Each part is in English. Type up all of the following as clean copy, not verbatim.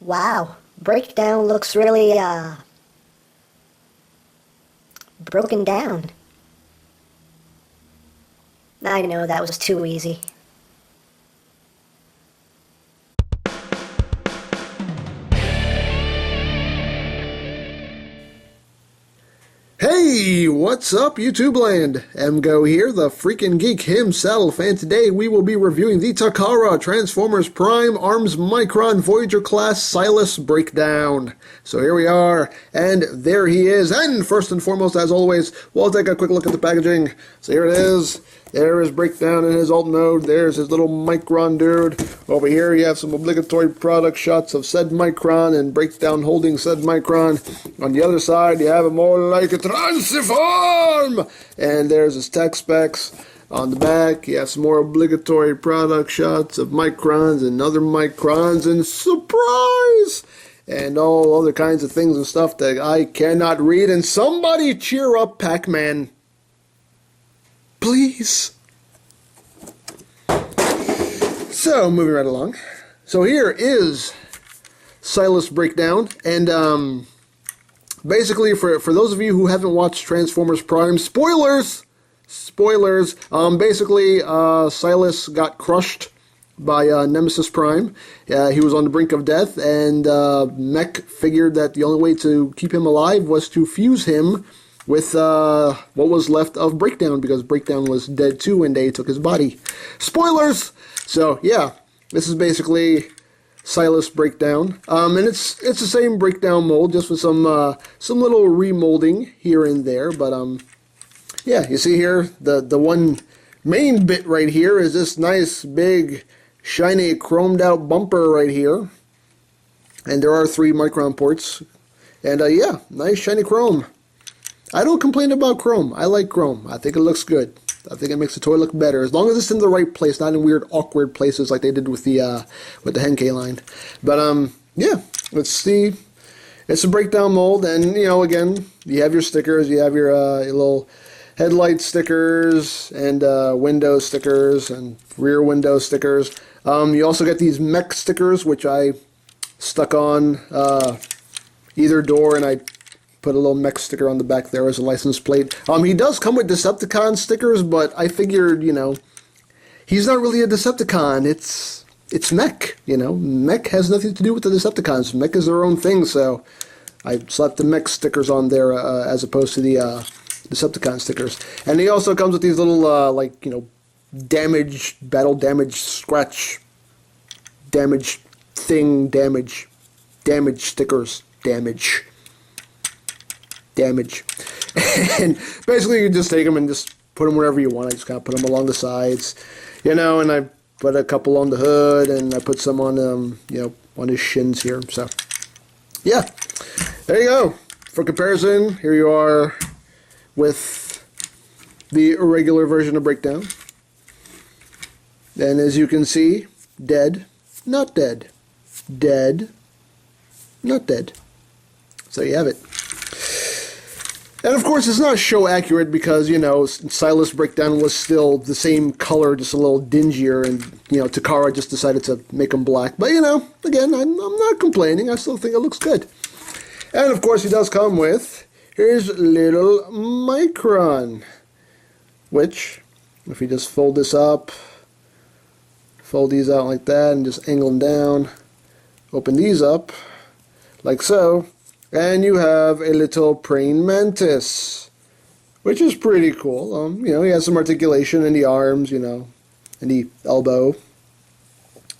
Wow, Breakdown looks really, broken down. I know that was too easy. Hey, what's up, YouTube land? EmGo here, the freaking geek himself, and today we will be reviewing the Takara Transformers Prime Arms Micron Voyager class Silas Breakdown. So here we are, and there he is. And first and foremost, as always, we'll take a quick look at the packaging. So here it is. There is Breakdown in his alt mode. There's his little Micron dude. Over here you have some obligatory product shots of said Micron and Breakdown holding said Micron. On the other side you have him more like a transform! And there's his tech specs. On the back you have some more obligatory product shots of Microns and other Microns and surprise! And all other kinds of things and stuff that I cannot read. And somebody cheer up Pac-Man. Please. So, moving right along. So here is Silas Breakdown, and basically for those of you who haven't watched Transformers Prime, spoilers! Basically, Silas got crushed by Nemesis Prime. He was on the brink of death, and Mech figured that the only way to keep him alive was to fuse him with what was left of Breakdown, because Breakdown was dead too when they took his body. Spoilers! So, yeah, this is basically Silas Breakdown. And it's the same Breakdown mold, just with some little remolding here and there. But, yeah, you see here, the one main bit right here is this nice, big, shiny, chromed out bumper right here. And there are 3 Micron ports. And, yeah, nice, shiny chrome. I don't complain about chrome. I like chrome. I think it looks good. I think it makes the toy look better, as long as it's in the right place, not in weird, awkward places like they did with the Henkei line. But yeah, let's see. It's a Breakdown mold, and again, you have your stickers. You have your little headlight stickers and window stickers and rear window stickers. You also get these mech stickers, which I stuck on either door, and I put a little mech sticker on the back there as a license plate. He does come with Decepticon stickers, but I figured, he's not really a Decepticon. It's Mech, Mech has nothing to do with the Decepticons. Mech is their own thing, so I slapped the Mech stickers on there as opposed to the Decepticon stickers. And he also comes with these little, damage, battle damage, scratch, damage, thing, damage stickers, damage. And basically you just take them and just put them wherever you want. I just kind of put them along the sides, and I put a couple on the hood, and I put some on on his shins here. So yeah, there you go. For comparison, here you are with the regular version of Breakdown, and as you can see, dead, not dead, dead, not dead. So you have it. And of course, it's not show accurate because, Silas Breakdown was still the same color, just a little dingier, and, Takara just decided to make him black. But, again, I'm not complaining. I still think it looks good. And of course, he does come with his little Micron, which, if you just fold this up, fold these out like that, and just angle them down, open these up, like so, and you have a little praying mantis, which is pretty cool. He has some articulation in the arms, and the elbow.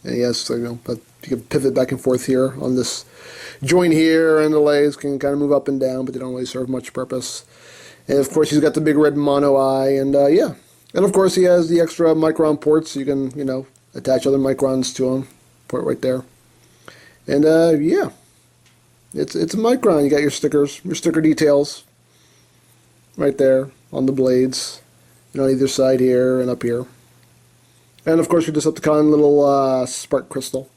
And he has, you can pivot back and forth here on this joint here, and the legs can kind of move up and down, but they don't really serve much purpose. And of course, he's got the big red mono eye, and yeah. And of course, he has the extra Micron ports, so you can, attach other Microns to him. Port right there. And yeah. It's a Micron. You got your stickers, your sticker details right there on the blades, on either side here and up here. And of course your Decepticon little spark crystal.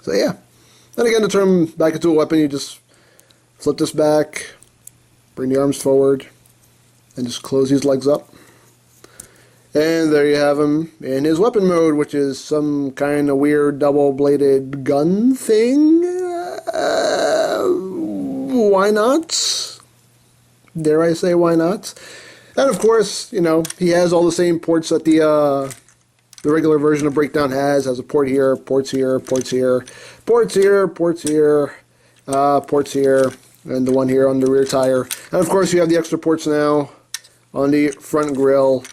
So yeah. And again, to turn back into a weapon, you just flip this back, bring the arms forward, and just close these legs up. And there you have him in his weapon mode, which is some kind of weird double-bladed gun thing. Why not? Dare I say why not? And of course, you know, he has all the same ports that the regular version of Breakdown has a port here, ports here, ports here, ports here, ports here, ports here, and the one here on the rear tire. And of course, you have the extra ports now on the front grille.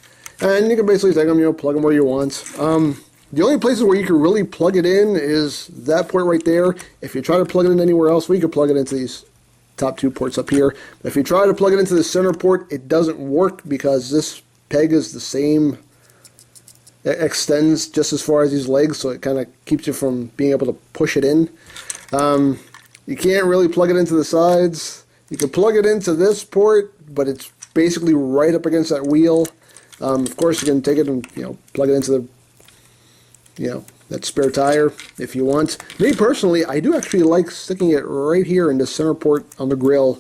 And you can basically take them, you know, plug them where you want. The only places where you can really plug it in is that port right there. If you try to plug it in anywhere else, we could plug it into these top two ports up here. But if you try to plug it into the center port, it doesn't work because this peg is the same. It extends just as far as these legs, so it kind of keeps you from being able to push it in. You can't really plug it into the sides. You can plug it into this port, but it's basically right up against that wheel. Of course, you can take it and, you know, plug it into the, you know, that spare tire if you want. Me personally, I do actually like sticking it right here in the center port on the grill,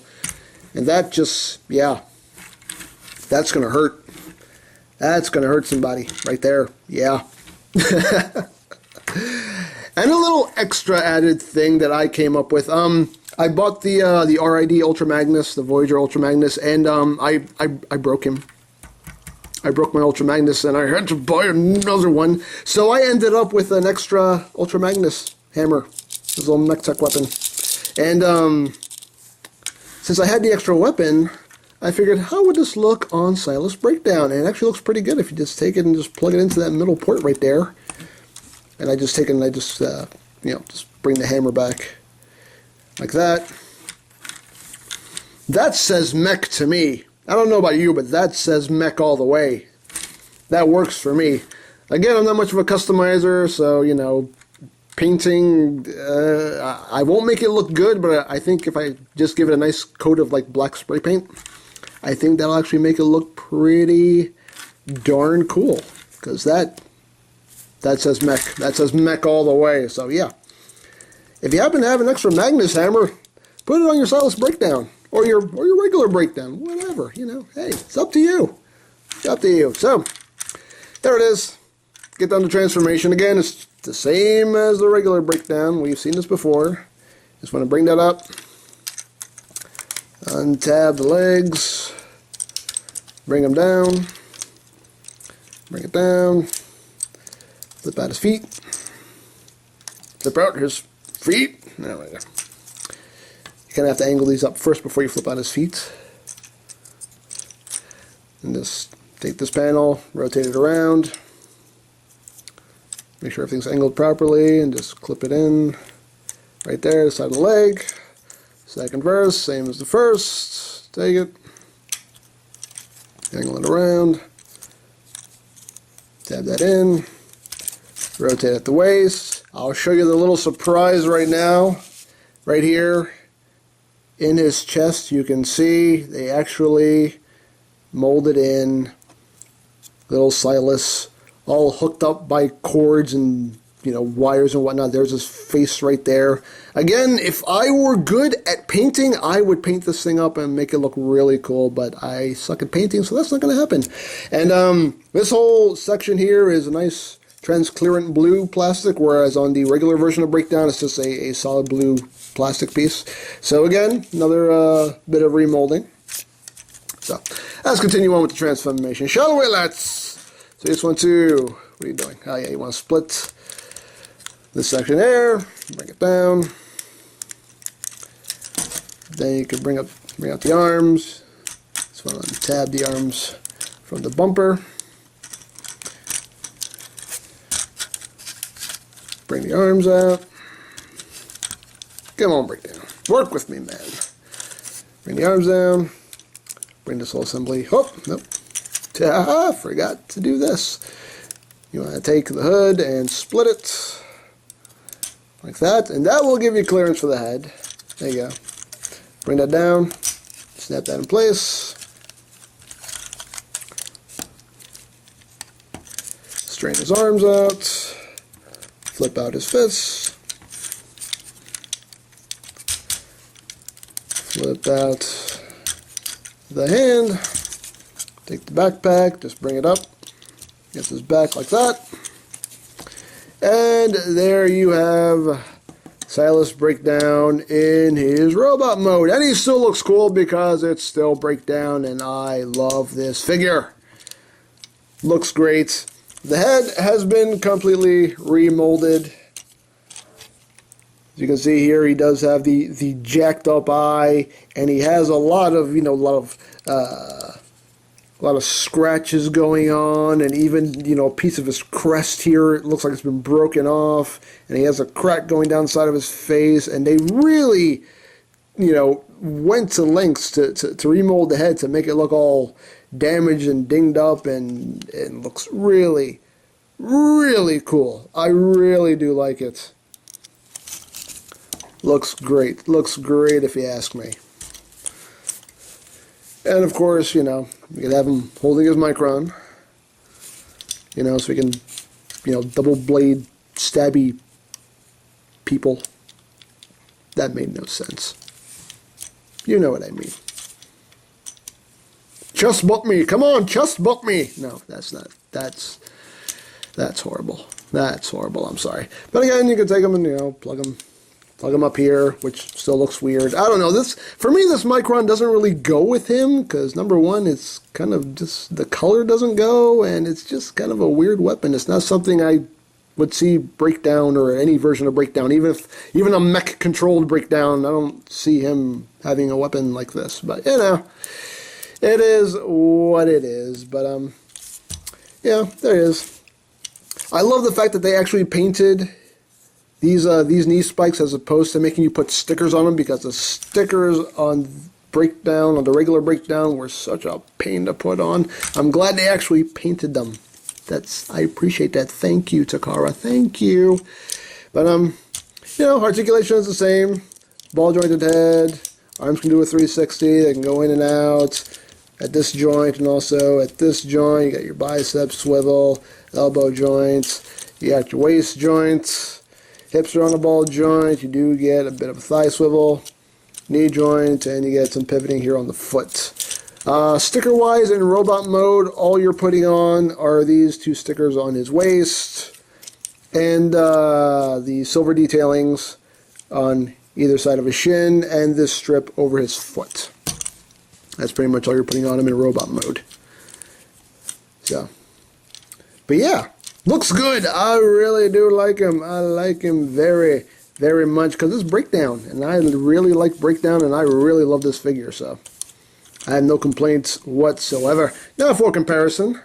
and that just, yeah, that's gonna hurt. That's gonna hurt somebody right there. Yeah. And a little extra added thing that I came up with. I bought the RID Ultra Magnus, the Voyager Ultra Magnus, and I broke him. I broke my Ultra Magnus and I had to buy another one. So I ended up with an extra Ultra Magnus hammer, this little mech tech weapon. And since I had the extra weapon, I figured, how would this look on Silas Breakdown? And it actually looks pretty good if you just take it and just plug it into that middle port right there. And I just take it and I just, you know, just bring the hammer back like that. That says mech to me. I don't know about you, but that says mech all the way. That works for me. Again, I'm not much of a customizer, so, you know, painting, I won't make it look good, but I think if I just give it a nice coat of, like, black spray paint, I think that'll actually make it look pretty darn cool. Because that says mech. That says mech all the way, so yeah. If you happen to have an extra Magnus hammer, put it on your Silas Breakdown. Or your regular Breakdown, whatever, you know. Hey, it's up to you. It's up to you. So, there it is. Get down to transformation. Again, it's the same as the regular Breakdown. We've seen this before. Just want to bring that up. Untab the legs. Bring them down. Bring it down. Flip out his feet. Flip out his feet. There we go. You kind of have to angle these up first before you flip out his feet. And just take this panel, rotate it around. Make sure everything's angled properly and just clip it in right there, the side of the leg. Second verse, same as the first. Take it, angle it around, tab that in, rotate at the waist. I'll show you the little surprise right now, right here. In his chest, you can see they actually molded in little Silas, all hooked up by cords and, you know, wires and whatnot. There's his face right there. Again, if I were good at painting, I would paint this thing up and make it look really cool, but I suck at painting, so that's not going to happen. And this whole section here is a nice transparent blue plastic, whereas on the regular version of Breakdown, it's just a solid blue plastic piece. So again, another bit of remolding. So let's continue on with the transformation, shall we? Let's. So you just want to, what are you doing? Oh yeah, you want to split this section there, bring it down. Then you can bring out the arms. Just want to tab the arms from the bumper. Bring the arms out. Come on, Breakdown. Work with me, man. Bring the arms down. Bring this whole assembly. Oh, nope. Forgot to do this. You want to take the hood and split it like that, and that will give you clearance for the head. There you go. Bring that down. Snap that in place. Straighten his arms out. Flip out his fists. Flip out the hand. Take the backpack, just bring it up. Gets his back like that. And there you have Silas Breakdown in his robot mode. And he still looks cool because it's still Breakdown, and I love this figure. Looks great. The head has been completely remolded. As you can see here, he does have the jacked up eye, and he has a lot of, a lot of scratches going on, and even, a piece of his crest here, it looks like it's been broken off, and he has a crack going down the side of his face, and they really, went to lengths to remold the head to make it look all damaged and dinged up, and it looks really, really cool. I really do like it. Looks great. Looks great if you ask me. And of course, you can have him holding his Micron, so we can, double blade stabby people. That made no sense. You know what I mean. Just bump me. Come on, just bump me. No, that's not. That's horrible. That's horrible. I'm sorry. But again, you can take them and, plug them up here, which still looks weird. I don't know. For me, this Micron doesn't really go with him, because number one, it's kind of just, the color doesn't go, and it's just kind of a weird weapon. It's not something I would see Breakdown or any version of Breakdown. Even a mech-controlled Breakdown, I don't see him having a weapon like this. But, it is what it is. But, yeah, there it is. I love the fact that they actually painted these knee spikes as opposed to making you put stickers on them, because the stickers on Breakdown, on the regular Breakdown, were such a pain to put on. I'm glad they actually painted them. I appreciate that. Thank you, Takara. Thank you. But articulation is the same. Ball jointed head. Arms can do a 360. They can go in and out at this joint, and also at this joint. You got your bicep swivel, elbow joints. You got your waist joints. Hips are on the ball joint. You do get a bit of a thigh swivel, knee joint, and you get some pivoting here on the foot. Sticker-wise, in robot mode, all you're putting on are these two stickers on his waist, and the silver detailings on either side of his shin, and this strip over his foot. That's pretty much all you're putting on him in robot mode. So, but yeah. Looks good. I really do like him. I like him very, very much, because it's Breakdown, and I really like Breakdown, and I really love this figure, so I have no complaints whatsoever. Now for comparison,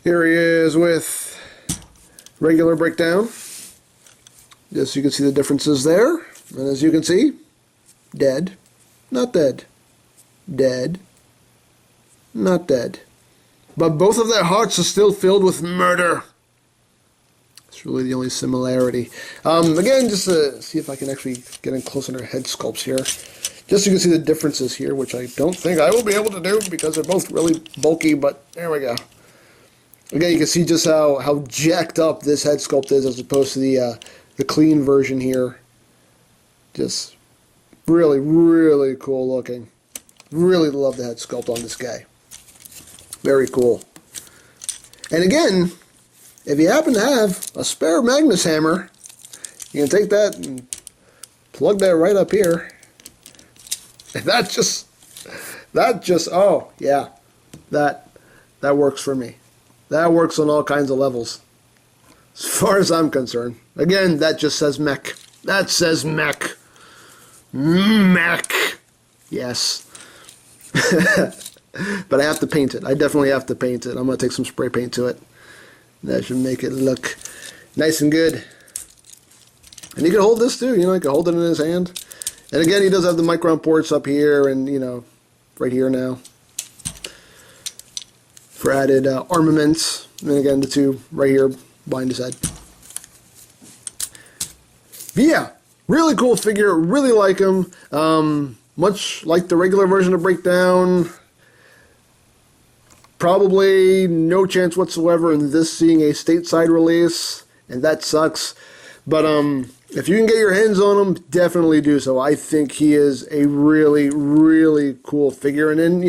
here he is with regular Breakdown. Just so you can see the differences there, and as you can see, dead, not dead, dead, not dead. But both of their hearts are still filled with murder. It's really the only similarity. Again, just to see if I can actually get in close on their head sculpts here. Just so you can see the differences here, which I don't think I will be able to do because they're both really bulky, but there we go. Again, you can see just how jacked up this head sculpt is as opposed to the clean version here. Just really, really cool looking. Really love the head sculpt on this guy. Very cool. And again, if you happen to have a spare Magnus hammer, you can take that and plug that right up here. And that just, oh, yeah, that works for me. That works on all kinds of levels, as far as I'm concerned. Again, that just says mech. That says mech. Mech. Yes. But I have to paint it. I definitely have to paint it. I'm going to take some spray paint to it. That should make it look nice and good. And you can hold this too. You can hold it in his hand. And again, he does have the Micron ports up here and, right here now for added armaments. And again, the two right here behind his head. But yeah, really cool figure. Really like him. Much like the regular version of Breakdown. Probably no chance whatsoever in this seeing a stateside release, and that sucks. But if you can get your hands on him, definitely do so. I think he is a really, really cool figure. And then,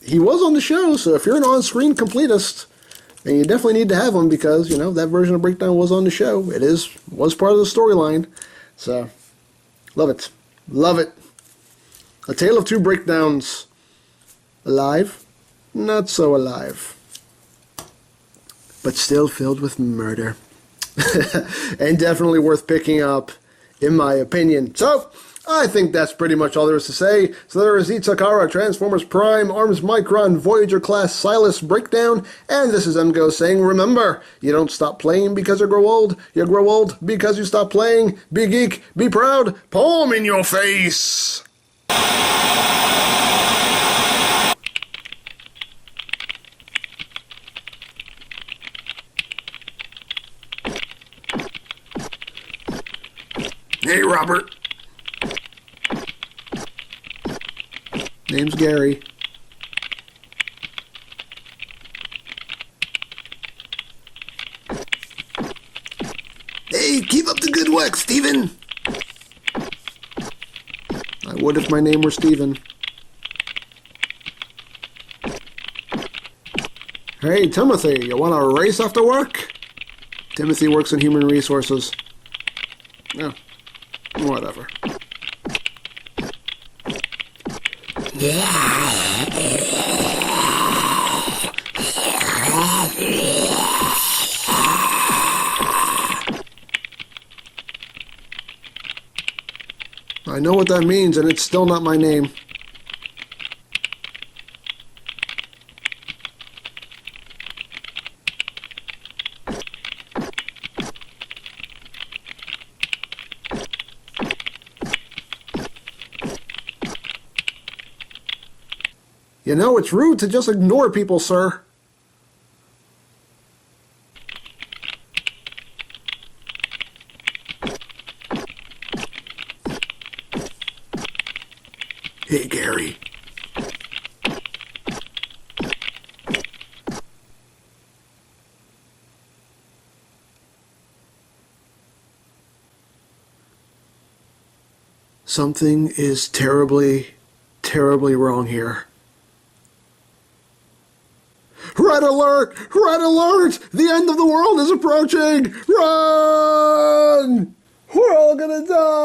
he was on the show, so if you're an on-screen completist, And you definitely need to have them because, you know, that version of Breakdown was on the show. Was part of the storyline. So, love it. Love it. A Tale of Two Breakdowns. Alive? Not so alive. But still filled with murder. And definitely worth picking up, in my opinion. So, I think that's pretty much all there is to say. So there is Itakara, Transformers Prime, Arms Micron, Voyager Class, Silas Breakdown, and this is EmGo's saying, remember, you don't stop playing because you grow old because you stop playing. Be geek, be proud, palm in your face! Hey, Robert. Name's Gary. Hey, keep up the good work, Steven. I would if my name were Steven. Hey, Timothy, you want to race after work? Timothy works in human resources. Yeah, whatever. I know what that means, and it's still not my name. You know, it's rude to just ignore people, sir. Hey, Gary. Something is terribly, terribly wrong here. Red alert! Red alert! The end of the world is approaching! Run! We're all gonna die!